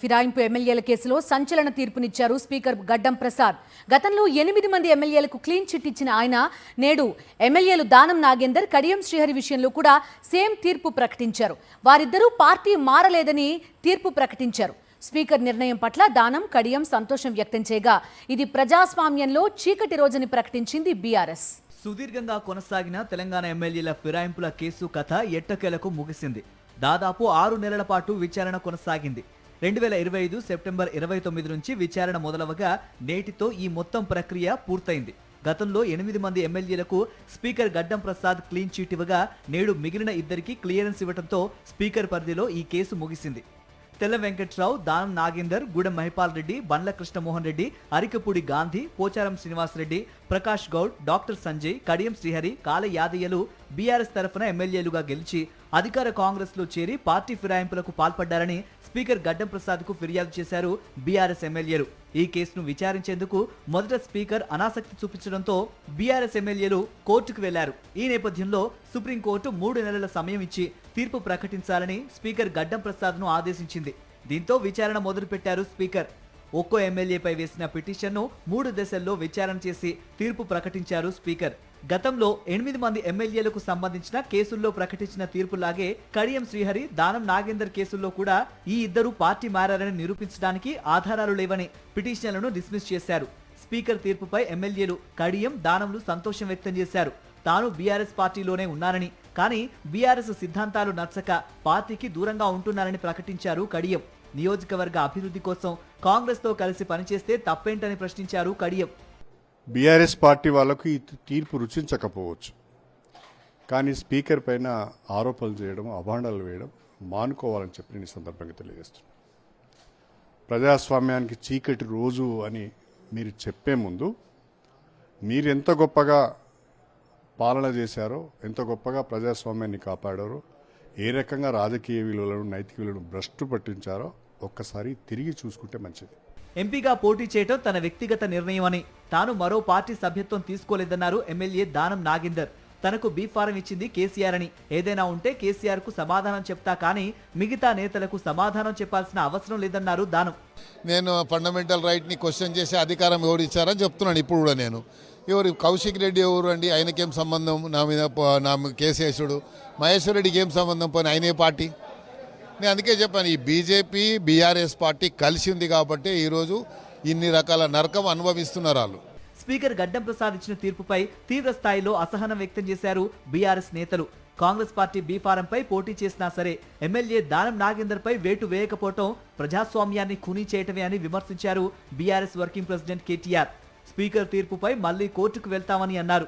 ఫిరాయింపు ఎమ్మెల్యేల కేసులో సంచలన తీర్పునిచ్చారు స్పీకర్ గడ్డం ప్రసాద్. గతంలో 8 మంది ఎమ్మెల్యేలకు క్లీన్ చిట్ ఇచ్చిన ఆయన నేడు ఎమ్మెల్యేలు దానం నాగేందర్, కడియం శ్రీహరి విషయంలో కూడా సేమ్ తీర్పు ప్రకటించారు. వారిద్దరూ పార్టీ మారలేదని తీర్పు ప్రకటించారు. స్పీకర్ నిర్ణయం పట్ల దానం, కడియం సంతోషం వ్యక్తం చేయగా ఇది ప్రజాస్వామ్యంలో చీకటి రోజని ప్రకటించింది బీఆర్ఎస్. సుదీర్ఘంగా కొనసాగిన తెలంగాణ ఎమ్మెల్యేల ఫిరాయింపుల కేసు కథ ఎట్టకేలకు ముగిసింది. దాదాపు 6 నెలల పాటు విచారణ కొనసాగింది. 2025 సెప్టెంబర్ 29 నుంచి విచారణ మొదలవగా నేటితో ఈ మొత్తం ప్రక్రియ పూర్తయింది. గతంలో 8 మంది ఎమ్మెల్యేలకు స్పీకర్ గడ్డం ప్రసాద్ క్లీన్ చీట్ ఇవ్వగా నేడు మిగిలిన ఇద్దరికి క్లియరెన్స్ ఇవ్వడంతో స్పీకర్ పరిధిలో ఈ కేసు ముగిసింది. తెల్ల వెంకట్రావు, దానం నాగేందర్, గూడెం మహిపాల్ రెడ్డి, బండ్ల కృష్ణమోహన్ రెడ్డి, అరికపూడి గాంధీ, పోచారం శ్రీనివాసరెడ్డి, ప్రకాష్ గౌడ్, డాక్టర్ సంజయ్, కడియం శ్రీహరి, కాల యాదయ్యలు బీఆర్ఎస్ తరఫున ఎమ్మెల్యేలుగా గెలిచి అధికార కాంగ్రెస్ లో చేరి పార్టీ ఫిరాయింపులకు పాల్పడ్డారని స్పీకర్ గడ్డం ప్రసాద్ కు ఫిర్యాదు చేశారు బీఆర్ఎస్ ఎమ్మెల్యేలు. ఈ కేసును విచారించేందుకు మొదట స్పీకర్ అనాసక్తి చూపించడంతో బీఆర్ఎస్ ఎమ్మెల్యేలు కోర్టుకు వెళ్లారు. ఈ నేపథ్యంలో సుప్రీంకోర్టు 3 నెలల సమయం ఇచ్చి తీర్పు ప్రకటించాలని స్పీకర్ గడ్డం ప్రసాద్ ను ఆదేశించింది. దీంతో విచారణ మొదలుపెట్టారు స్పీకర్. ఒక్కో ఎమ్మెల్యేపై వేసిన పిటిషన్ను 3 దశల్లో విచారణ చేసి తీర్పు ప్రకటించారు స్పీకర్. గతంలో 8 మంది ఎమ్మెల్యేలకు సంబంధించిన కేసుల్లో ప్రకటించిన తీర్పులాగే కడియం శ్రీహరి, దానం నాగేందర్ కేసుల్లో కూడా ఈ ఇద్దరు పార్టీ మారారని నిరూపించడానికి ఆధారాలు లేవని పిటిషన్లను డిస్మిస్ చేశారు. స్పీకర్ తీర్పుపై ఎమ్మెల్యేలు కడియం, దానంలు సంతోషం వ్యక్తం చేశారు. తాను బీఆర్ఎస్ పార్టీలోనే ఉన్నానని, కానీ బీఆర్ఎస్ సిద్ధాంతాలు నచ్చక పార్టీకి దూరంగా ఉంటున్నారని ప్రకటించారు కడియం. నియోజకవర్గ అభివృద్ధి కోసం కాంగ్రెస్ తో కలిసి పనిచేస్తే తప్పేంటని ప్రశ్నించారు కడియం. బీఆర్ఎస్ పార్టీ వాళ్లకు ఈ తీర్పు రుచించకపోవచ్చు, కానీ స్పీకర్ పైన ఆరోపణలు చేయడం, అభాండాలు వేయడం మానుకోవాలని చెప్పి నేను ఈ సందర్భంగా తెలియజేస్తున్నాను. ప్రజాస్వామ్యానికి చీకటి రోజు అని మీరు చెప్పే ముందు మీరు ఎంత గొప్పగా పాలన చేశారో, ఎంత గొప్పగా ప్రజాస్వామ్యాన్ని కాపాడారో, ఏ రకంగా రాజకీయ విలువలను, నైతిక విలువలను భ్రష్టు పట్టించారో ఒక్కసారి తిరిగి చూసుకుంటే మంచిది. ఎంపీగా పోటీ చేయడం తన వ్యక్తిగత నిర్ణయం అని, తాను మరో పార్టీ సభ్యత్వం తీసుకోలేదన్నారు ఎమ్మెల్యే దానం నాగేందర్. తనకు బీ ఫారం ఇచ్చింది కేసీఆర్ అని, ఏదైనా ఉంటే కేసీఆర్ కు సమాధానం చెప్తా కానీ మిగతా నేతలకు సమాధానం చెప్పాల్సిన అవసరం లేదన్నారు దానం. నేను ఫండమెంటల్ రైట్ ని క్వశ్చన్ చేసే అధికారం ఎవరు ఇచ్చారని చెప్తున్నాను. ఇప్పుడు కూడా నేను ఎవరు కౌశిక్ రెడ్డి ఎవరు అండి, ఆయనకేం సంబంధం నా మీద, నా కేసేసుడు మహేశ్వర్ రెడ్డికి ఏం సంబంధం, పోయిన ఆయనే పార్టీ. నేను అందుకే చెప్పాను, ఈ బీజేపీ బీఆర్ఎస్ పార్టీ కలిసి ఉంది కాబట్టి ఈరోజు ఇన్ని రకాల నరకం అనుభవిస్తున్నారు వాళ్ళు. స్పీకర్ గడ్డం ప్రసాద్ ఇచ్చిన తీర్పుపై తీవ్ర స్థాయిలో అసహనం వ్యక్తం చేశారు బీఆర్ఎస్ నేతలు. కాంగ్రెస్ పార్టీ బీ ఫారంపై పోటీ చేసినా సరే ఎమ్మెల్యే దానం నాగేందర్ పై వేటు వేయకపోవటం ప్రజాస్వామ్యాన్ని ఖూనీ చేయటమే అని విమర్శించారు BRS working president KTR. Speaker తీర్పుపై మళ్లీ కోర్టుకు వెళ్తామని అన్నారు.